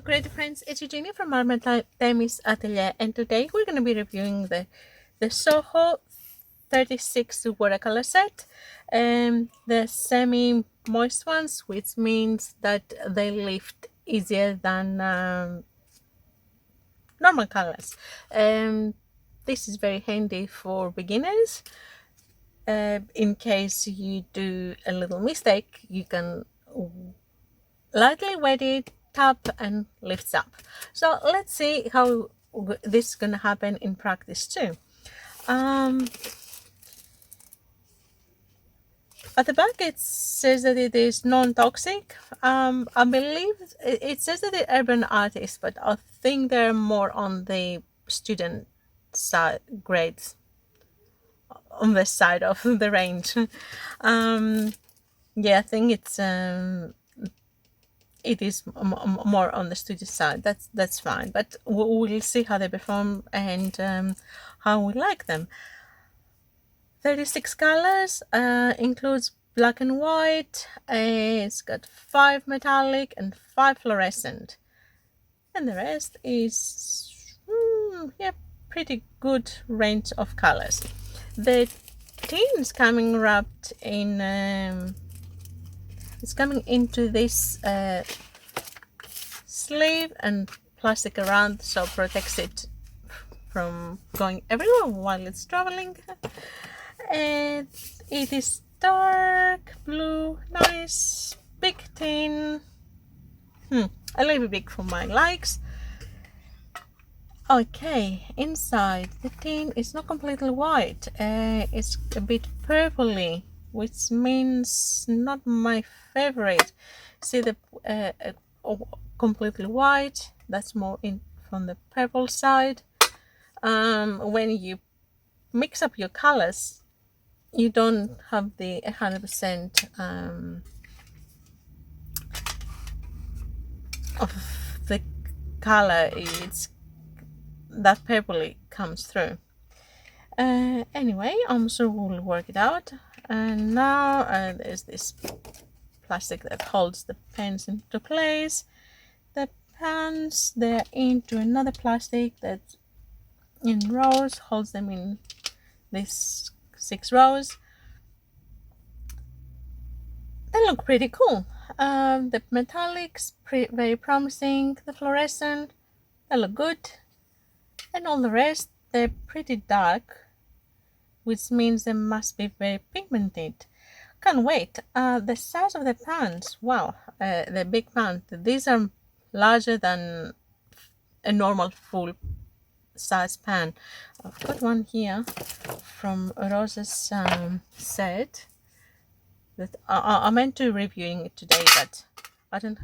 Great friends, it's Eugenia from Armatamis Atelier, and today we're going to be reviewing the Soho 36 watercolor set, the semi-moist ones, which means that they lift easier than normal colors. This is very handy for beginners. In case you do a little mistake, you can lightly wet it, tap, and lifts up. So let's see how this is going to happen in practice too. At the back it says that it is non-toxic. I believe it says that the urban artist, but I think they're more on the student side grades, on this side of the range. Yeah, I think it is more on the studio side. That's fine, but we'll see how they perform and how we like them. 36 colors, includes black and white. It's got 5 metallic and 5 fluorescent, and the rest is yeah, pretty good range of colors. The tin is coming wrapped in it's coming into this sleeve and plastic around, so protects it from going everywhere while it's traveling. And it is dark blue, nice, big tin. A little bit big for my likes. Okay, inside the tin is not completely white. It's a bit purpley, which means not my favorite. See the completely white, that's more in from the purple side. When you mix up your colors, you don't have the 100% of the color. It's that purpley comes through. Anyway, I'm sure we'll work it out. And now there's this plastic that holds the pens into place. The pens, they're into another plastic that in rows holds them in these 6 rows. They look pretty cool. The metallics, very promising. The fluorescent, they look good. And all the rest, they're pretty dark, which means they must be very pigmented. Can't wait. The size of the pans, wow, the big pans. These are larger than a normal full size pan. I've got one here from Rosa's set that I meant to reviewing it today, but I don't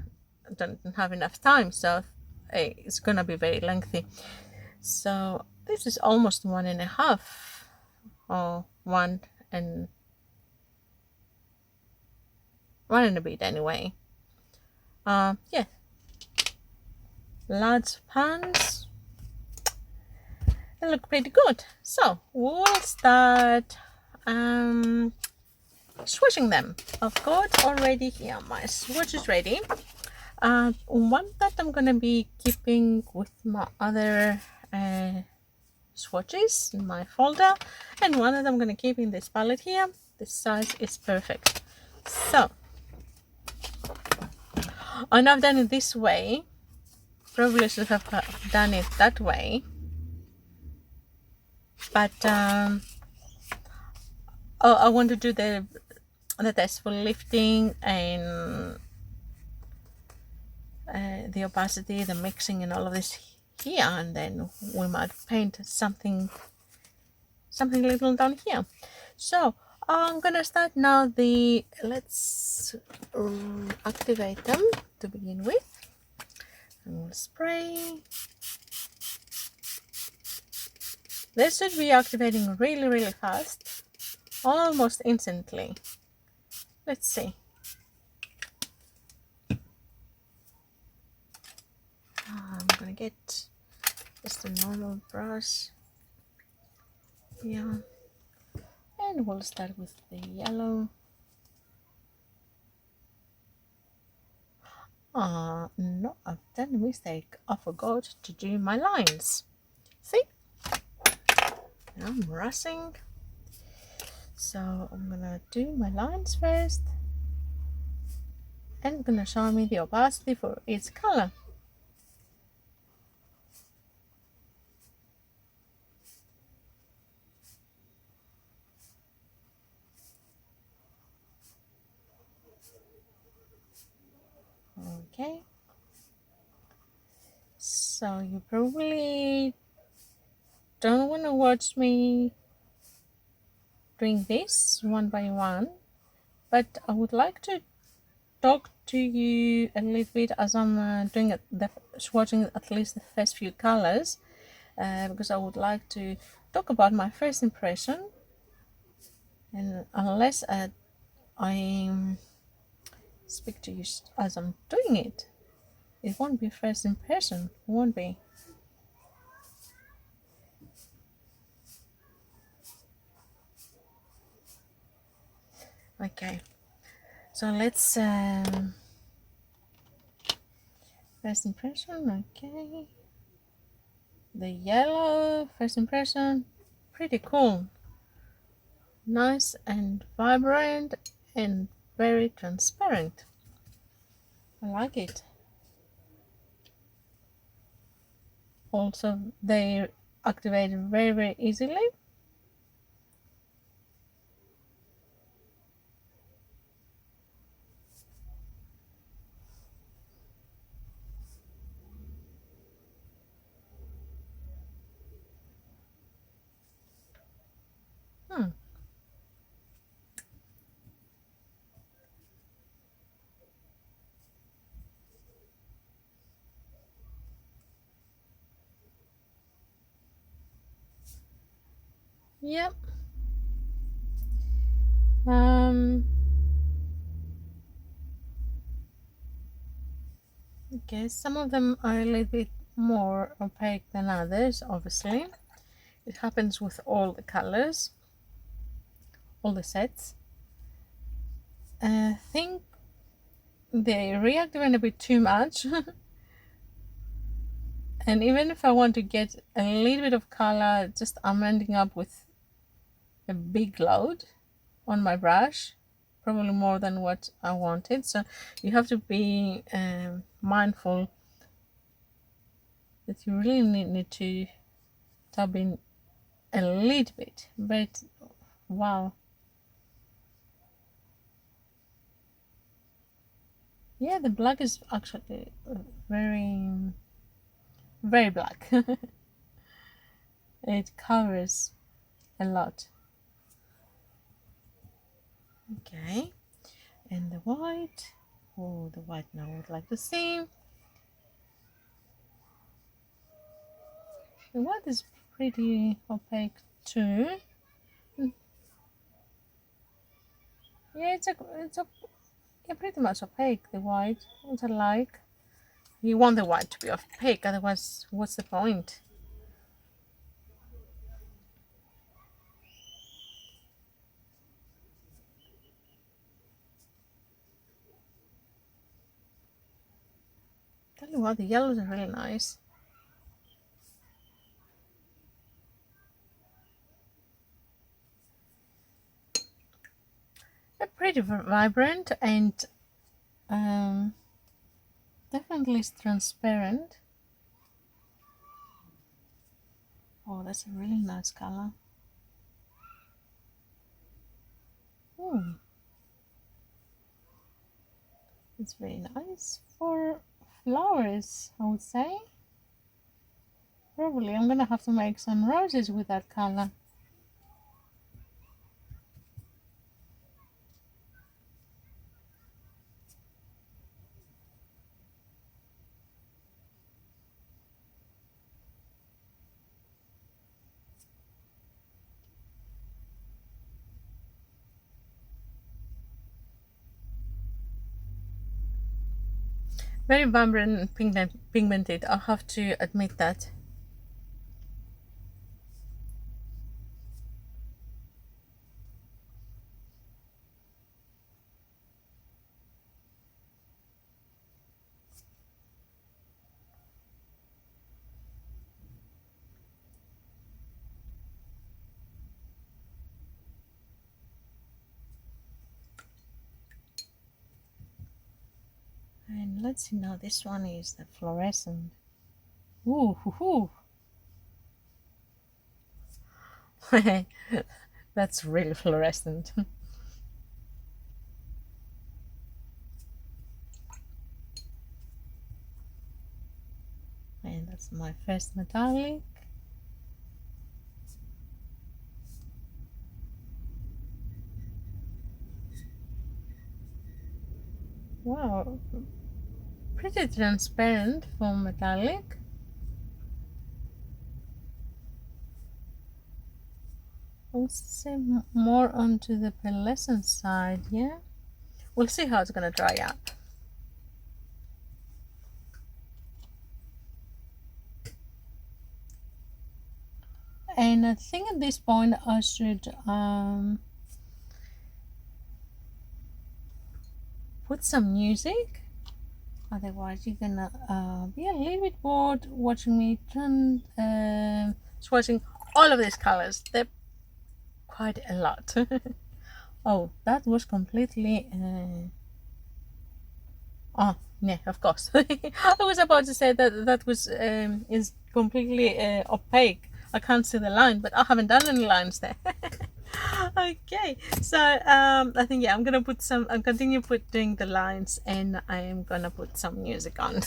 have enough time, so it's gonna be very lengthy. So this is almost 1.5, or 1 and a bit anyway. Yeah, large pans. They look pretty good. So we'll start swatching them. I've got already here my swatch is ready. One that I'm gonna be keeping with my other swatches in my folder, and one that I'm gonna keep in this palette here. This size is perfect. So, and I've done it this way. Probably should have done it that way, but I want to do the test for lifting and the opacity, the mixing, and all of this here, and then we might paint something little down here. So I'm gonna start now. Let's activate them to begin with, and we'll spray. This should be activating really fast, almost instantly. Let's see. I'm gonna get just a normal brush. Yeah, and we'll start with the yellow. No, I've done a mistake. I forgot to do my lines. See? I'm rushing. So I'm gonna do my lines first and gonna show me the opacity for each color. Okay. So you probably don't want to watch me doing this one by one, but I would like to talk to you a little bit as I'm doing swatching at least the first few colors, because I would like to talk about my first impression. And unless I speak to you as I'm doing it, it won't be first impression. It won't be. Okay. So let's first impression. Okay. The yellow first impression, pretty cool. Nice and vibrant and very transparent. I like it. Also, they activate very, very easily. Hmm. Yep. Okay, some of them are a little bit more opaque than others, obviously. It happens with all the colors, all the sets. I think they reactivate a bit too much. And even if I want to get a little bit of color, just I'm ending up with a big load on my brush, probably more than what I wanted. So you have to be mindful that you really need to tap in a little bit. But wow, yeah, the black is actually very, very black. It covers a lot. Okay, and the white. Oh, the white now I would like to see. The white is pretty opaque too. Yeah, it's a yeah, pretty much opaque. The white, which I like. You want the white to be opaque, otherwise, what's the point? Tell you what, the yellows are really nice. They're pretty vibrant and definitely transparent. Oh, that's a really nice color. Oh, it's very nice for flowers, I would say. Probably I'm gonna have to make some roses with that color. Very vibrant and pigmented, I have to admit that. And let's see now, this one is the fluorescent. Ooh, hoo, hoo. That's really fluorescent. And that's my first metallic. Wow, pretty transparent for metallic. I would say more onto the pearlescent side, yeah? We'll see how it's gonna dry up. And I think at this point I should put some music. Otherwise you're gonna be a little bit bored watching me swatching all of these colors. They're quite a lot. Oh, that was completely oh yeah, of course. I was about to say that that was is completely opaque. I can't see the line, but I haven't done any lines there. Okay, so I think, yeah, I'm gonna put some, I'm continue putting the lines, and I am gonna put some music on.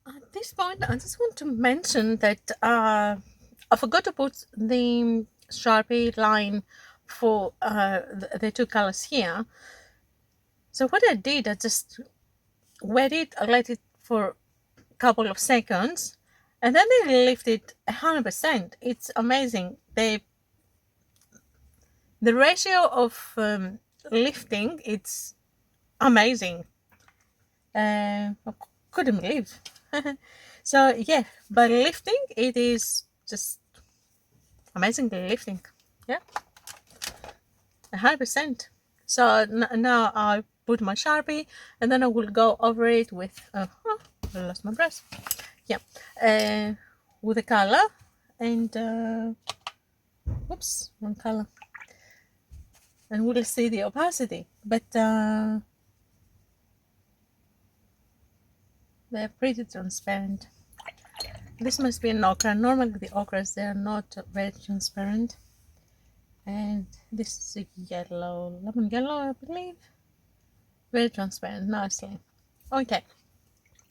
At this point, I just want to mention that I forgot to put the Sharpie line for the two colors here. So what I did, I just wet it, I let it for a couple of seconds, and then they lifted 100%. It's amazing. The ratio of lifting, it's amazing. I couldn't believe. So yeah, by lifting, it is just amazingly lifting. Yeah, 100%. So now I put my Sharpie, and then I will go over it with I lost my brush. Yeah, with the color, and whoops, wrong color, and we'll see the opacity. But they're pretty transparent. This must be an ochre. Normally the ochres, they are not very transparent. And this is a yellow, lemon yellow, I believe. Very transparent, nicely. Okay,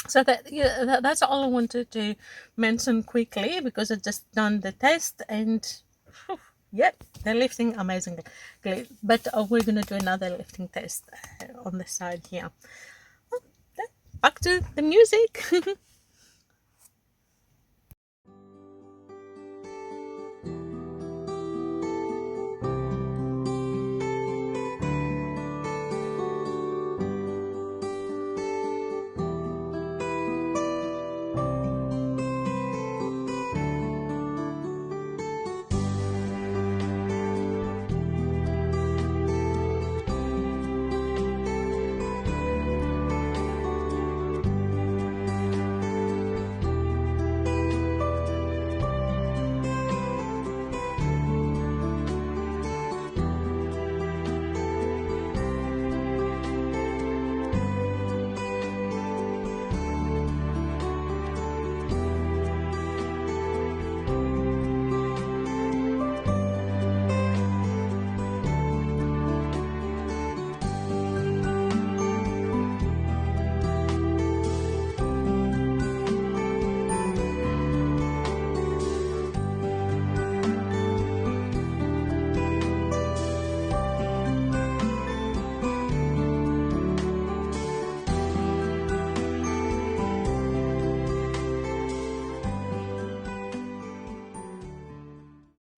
so that's all I wanted to mention quickly, because I just done the test, and yep, they're lifting amazingly. But we're gonna do another lifting test on the side here. Back to the music.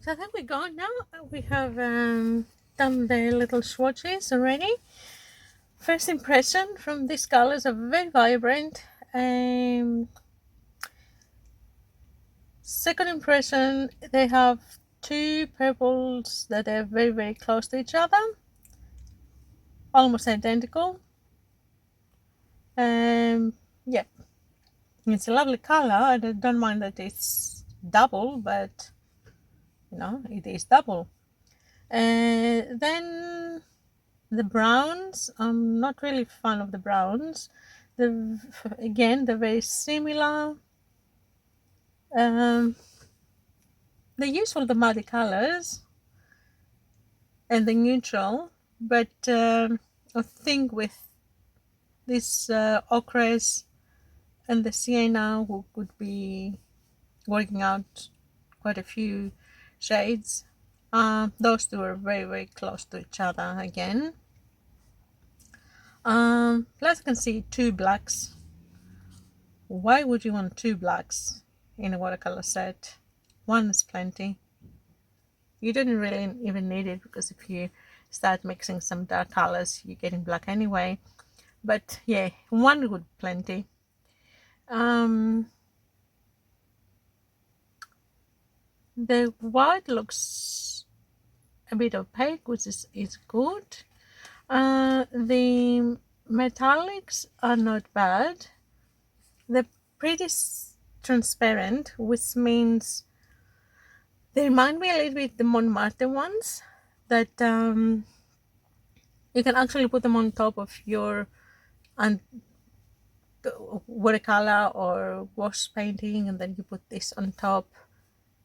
So there we go. Now we have done the little swatches already. First impression from these colors are very vibrant. Second impression, they have two purples that are very, very close to each other, almost identical. Yeah, It's a lovely color. I don't mind that it's double, but you know, it is double. Then the browns, I'm not really fan of the browns. Again, they're very similar. They're useful, the muddy colors and the neutral, but I think with this ochres and the sienna we could be working out quite a few shades. Those two are very, very close to each other again. Plus I can see two blacks. Why would you want two blacks in a watercolor set? One is plenty. You didn't really even need it, because if you start mixing some dark colors, you're getting black anyway. But yeah, one would plenty. The white looks a bit opaque, which is good. The metallics are not bad. They're pretty transparent, which means they remind me a little bit the Montmartre ones, that you can actually put them on top of your watercolor or wash painting, and then you put this on top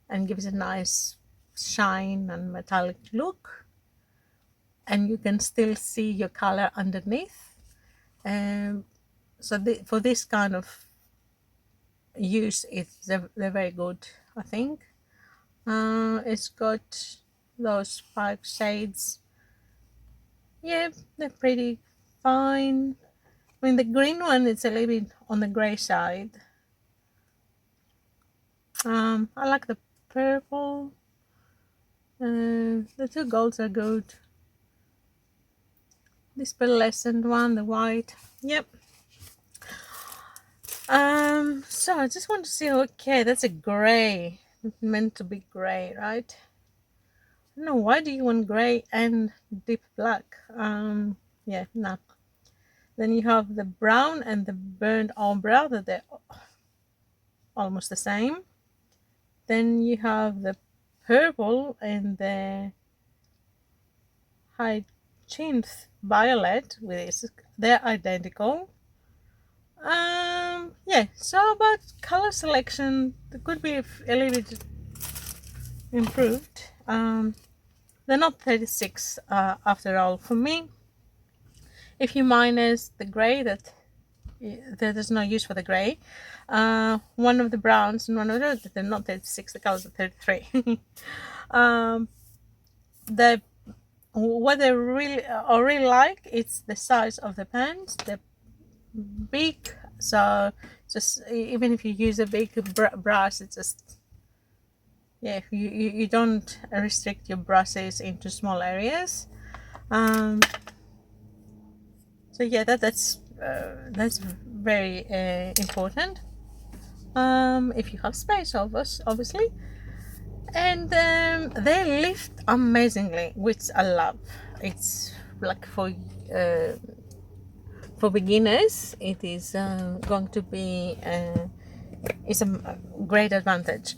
and gives a nice shine and metallic look, and you can still see your color underneath. So for this kind of use, they're very good, I think. It's got those 5 shades. Yeah, they're pretty fine. I mean, the green one is a little bit on the gray side. I like the purple. The 2 golds are good. This pearlescent one, the white. Yep. So I just want to see. Okay, that's a gray. It's meant to be gray, right? No, why do you want gray and deep black? Yeah, no. Then you have the brown and the burnt ombre, that they're almost the same. Then you have the purple and the hyacinth violet, they're identical. Yeah, so about color selection, it could be a little bit improved. They're not 36 after all. For me, if you minus the gray, that there's no use for the gray, one of the browns and one of they're not 36, the colors are 33. The what I really like, it's the size of the pens. They're big, so just even if you use a big brush, it's just, yeah, you don't restrict your brushes into small areas. So yeah, that's very important. If you have space, obviously. And they lift amazingly, which I love. It's like for beginners, it is going to be it's a great advantage.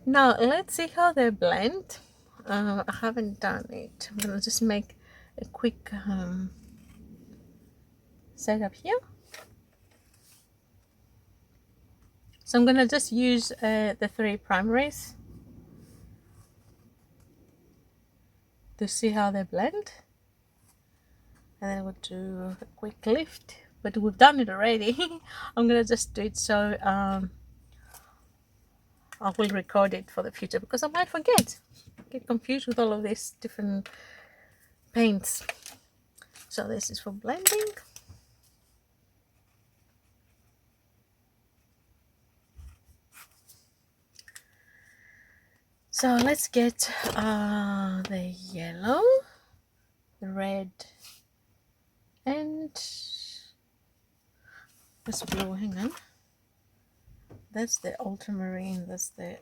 Now let's see how they blend. I haven't done it. I'm gonna just make a quick setup here. So I'm gonna just use the 3 primaries to see how they blend, and then we'll do a quick lift, but we've done it already. I'm gonna just do it so I will record it for the future, because I might get confused with all of these different paints. So this is for blending. So let's get the yellow, the red, and this blue. Hang on, that's the ultramarine. That's the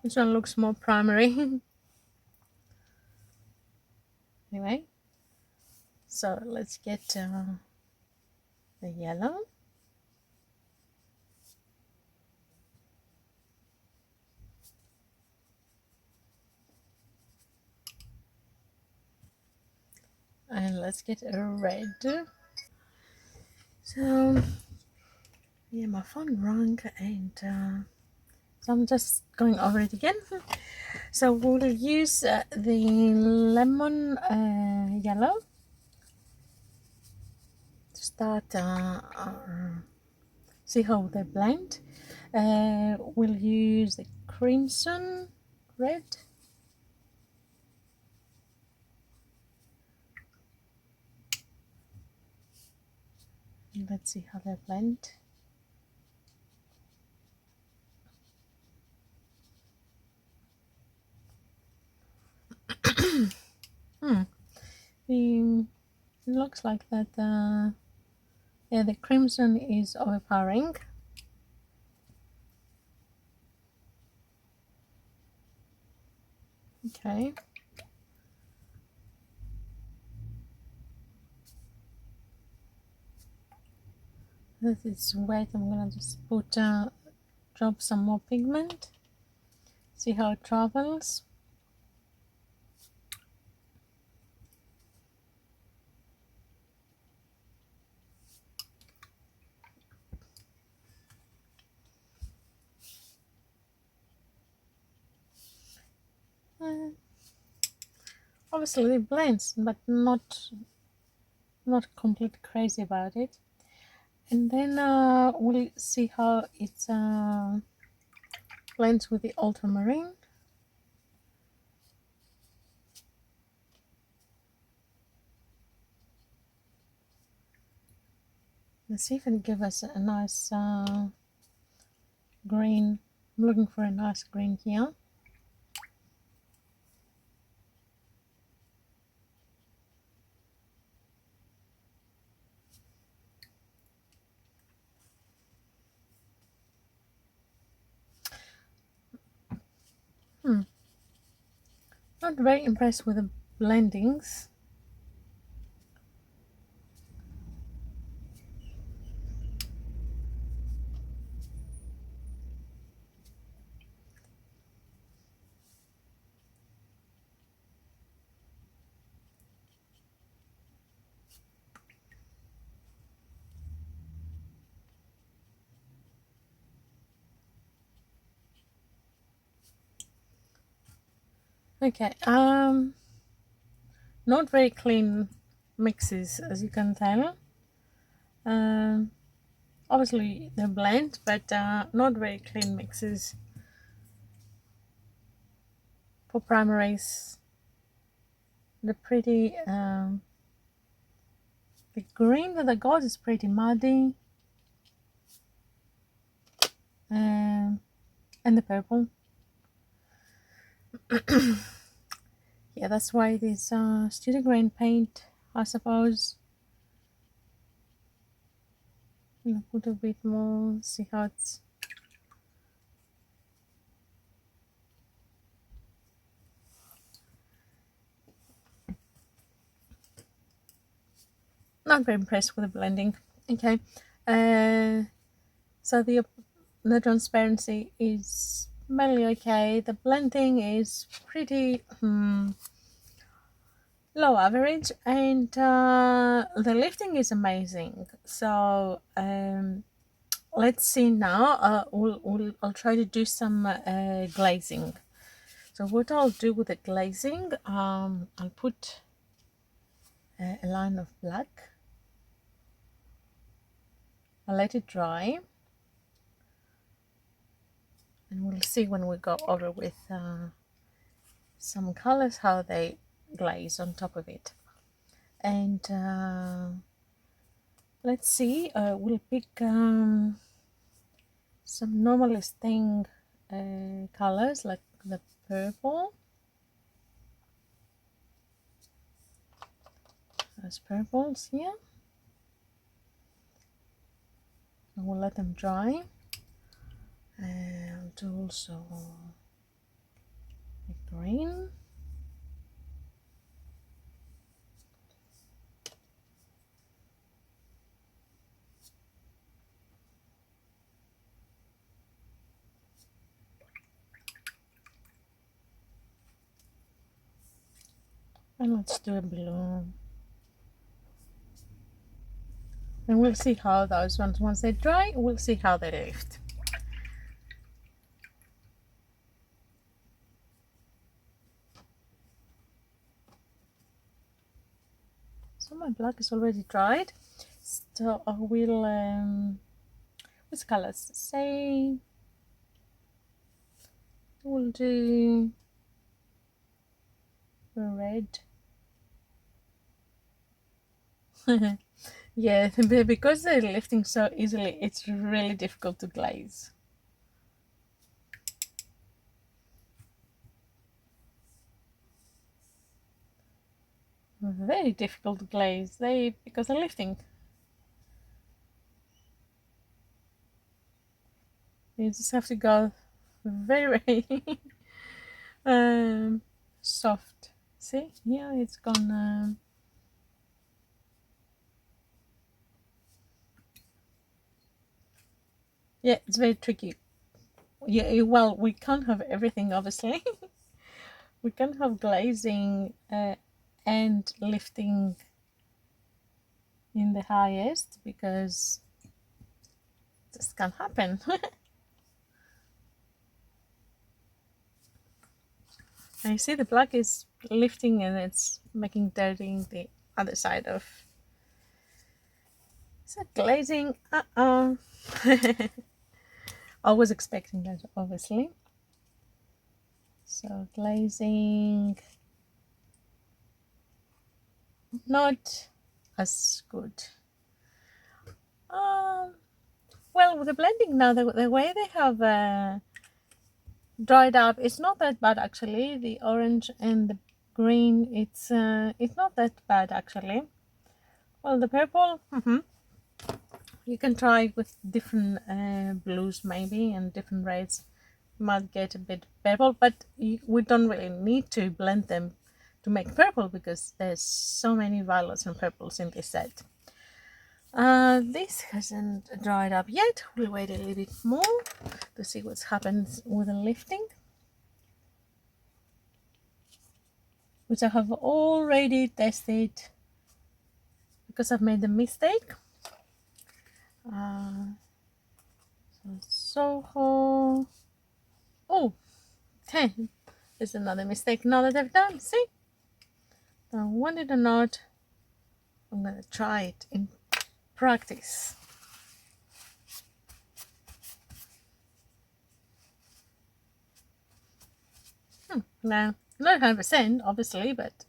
this one looks more primary. So let's get the yellow. And let's get a red. So yeah, my phone rang, and so I'm just going over it again. So we'll use the lemon yellow to start see how they blend. We'll use the crimson red. Let's see how they blend. It looks like that. Yeah, the crimson is overpowering. Okay. That is wet. I'm gonna just put drop some more pigment. See how it travels. Obviously it blends, but not completely crazy about it. And then we'll see how it blends with the ultramarine. Let's see if it gives us a nice green. I'm looking for a nice green here. Not very impressed with the blendings. Okay, not very clean mixes, as you can tell. Obviously they blend, but not very clean mixes for primaries. They're pretty the green that I got is pretty muddy, and the purple. Yeah, that's why it is studio grain paint, I suppose. Put a bit more, see how it's. Not very impressed with the blending. Okay, so the transparency is mainly okay. The blending is pretty low average, and the lifting is amazing. So let's see now. I'll try to do some glazing. So what I'll do with the glazing, I'll put a line of black. I'll let it dry, and we'll see when we go over with some colors how they glaze on top of it. And let's see, we'll pick some normalist thing colors like the purple. There's purples here. And we'll let them dry. And do also the green. And let's do a balloon. And we'll see how those ones, once they dry, we'll see how they lift. So my black is already dried. So I will, which colors? Say, we'll do red. Yeah, because they're lifting so easily, it's really difficult to glaze. Very difficult to glaze, because they're lifting. You just have to go very soft. See, yeah, it's gone. Yeah, it's very tricky. Yeah, well, we can't have everything, obviously. We can't have glazing and lifting in the highest, because this can't happen. I see the black is lifting and it's making dirty the other side of. Is that glazing? I was expecting that, obviously. So glazing, not as good. Well, with the blending now, the way they have dried up, it's not that bad actually. The orange and the green, it's not that bad actually. Well, the purple, you can try with different blues maybe and different reds. You might get a bit purple, but we don't really need to blend them to make purple, because there's so many violets and purples in this set. This hasn't dried up yet. We'll wait a little bit more to see what's happened with the lifting, which I have already tested because I've made a mistake. Soho. Oh, 10 is another mistake now that I've done. See, I wanted or not, I'm gonna try it in practice. Now, not 100%, obviously, but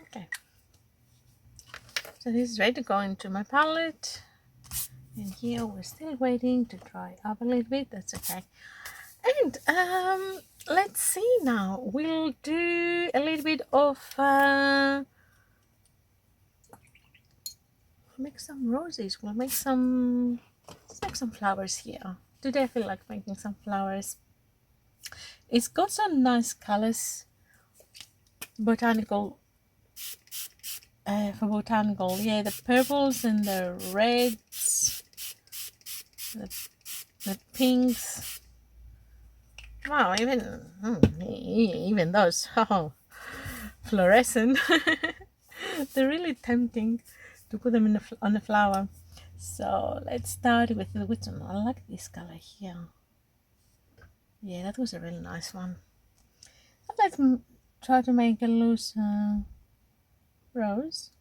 okay. So this is ready to go into my palette, and here we're still waiting to dry up a little bit. That's okay. And let's see now. We'll do a little bit of make some roses. We'll make some. Let's make some flowers here. Today I feel like making some flowers. It's got some nice colors. Botanical. For botanical, yeah, the purples and the reds, the pinks. Wow, even those, fluorescent. They're really tempting to put them on a flower. So let's start with which one. I like this color here. Yeah, that was a really nice one. Let's try to make a loose rose.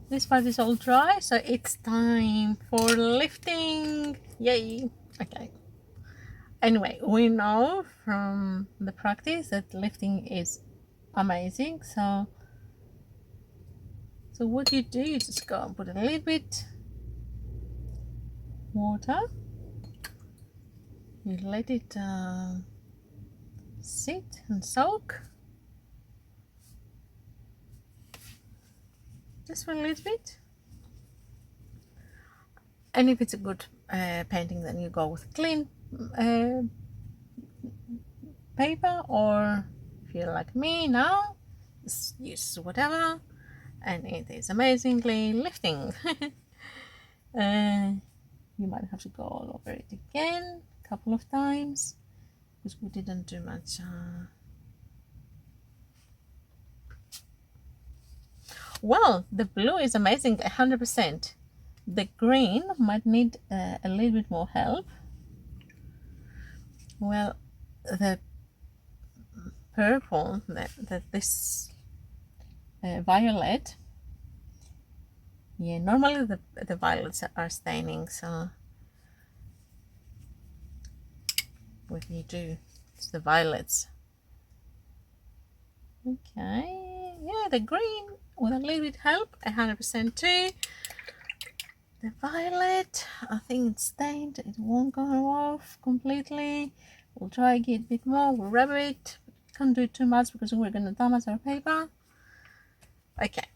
This part is all dry, so it's time for lifting. Yay! Okay. Anyway, we know from the practice that lifting is amazing. So what you do, you just go and put a little bit water. You let it sit and soak just for a little bit. And if it's a good painting, then you go with clean paper, or if you're like me now, just use whatever, and it is amazingly lifting. You might have to go all over it again a couple of times because we didn't do much. Well, the blue is amazing, 100%. The green might need a little bit more help. Well, the purple, this violet, yeah, normally the violets are staining, so what do you do? It's the violets. Okay, yeah, the green with a little bit help, 100% too. The violet, I think it's stained, it won't go off completely. We'll try get a bit more, we'll rub it. Can't do too much because we're going to damage our paper. Okay.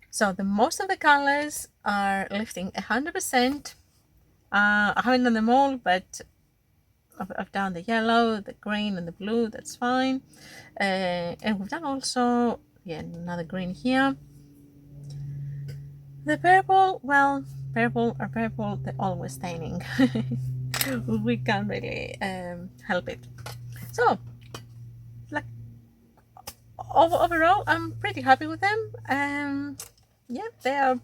So the most of the colors are lifting 100%. I haven't done them all, but I've done the yellow, the green, and the blue. That's fine. And we've done also, yeah, another green here. The purple, well, purple are purple. They're always staining. We can't really help it. So, like, overall, I'm pretty happy with them. Yeah, they are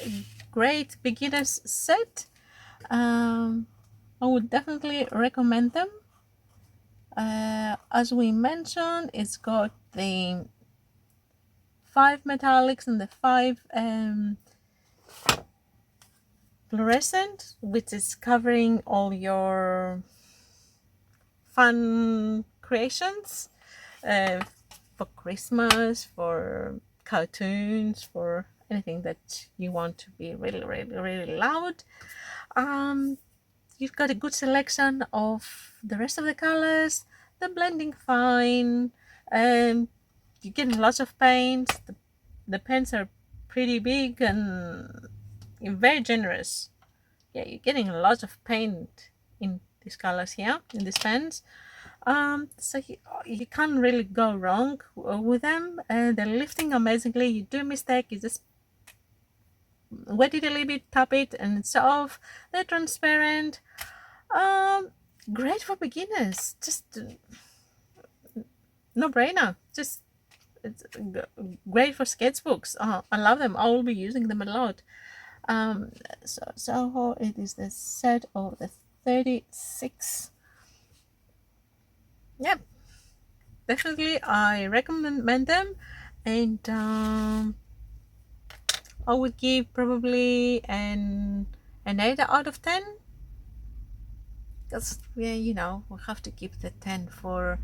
a great beginners set. I would definitely recommend them. As we mentioned, it's got the 5 metallics and the 5 fluorescent, which is covering all your fun creations for Christmas, for cartoons, for anything that you want to be really, really, really loud. You've got a good selection of the rest of the colors. They're blending fine. You're getting lots of paint. The pens are pretty big and very generous. Yeah, you're getting lots of paint in these colors here, in these pens. So you can't really go wrong with them. They're lifting amazingly. You do a mistake, you just wet it a little bit, tap it, and it's off. They're transparent. Great for beginners. Just no brainer. Just it's great for sketchbooks. I love them. I will be using them a lot. So Soho, it is the set of the 36. Yep, definitely I recommend them, and I would give probably an 8 out of 10, because yeah, you know, we have to keep the 10 for,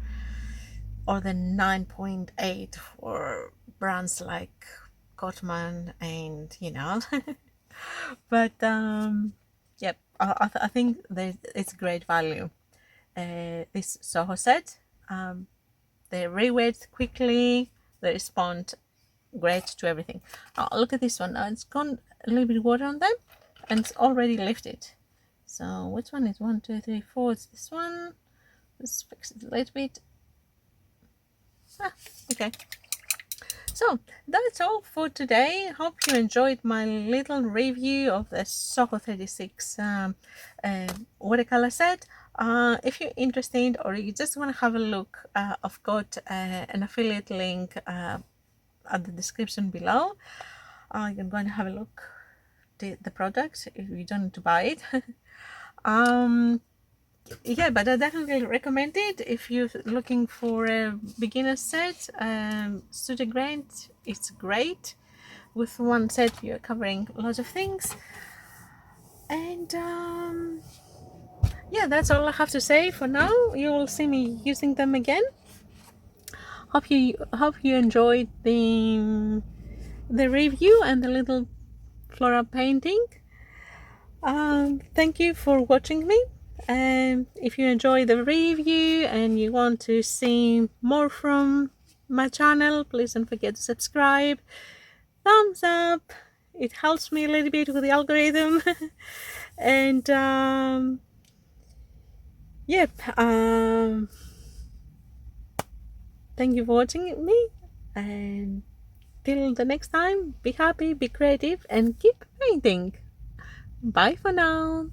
or the 9.8 for brands like Cotman, and you know. But yep, I think it's great value. This Soho set, they re-wet quickly, they respond great to everything. Look at this one. It's gone a little bit of water on them and it's already lifted. So which one is 1, 2, 3, 4? It's this one. Let's fix it a little bit. Okay. So that's all for today. Hope you enjoyed my little review of the Soho 36 watercolor set. If you're interested or you just want to have a look, I've got an affiliate link at the description below. You can go and have a look at the product if you don't need to buy it. yeah, but I definitely recommend it if you're looking for a beginner set. Studio Grant, it's great. With one set, you're covering lots of things. And yeah, that's all I have to say for now. You will see me using them again. Hope you enjoyed the review and the little floral painting. Thank you for watching me. If you enjoy the review and you want to see more from my channel, please don't forget to subscribe. Thumbs up. It helps me a little bit with the algorithm. And yep. Thank you for watching me. And till the next time, be happy, be creative, and keep painting. Bye for now.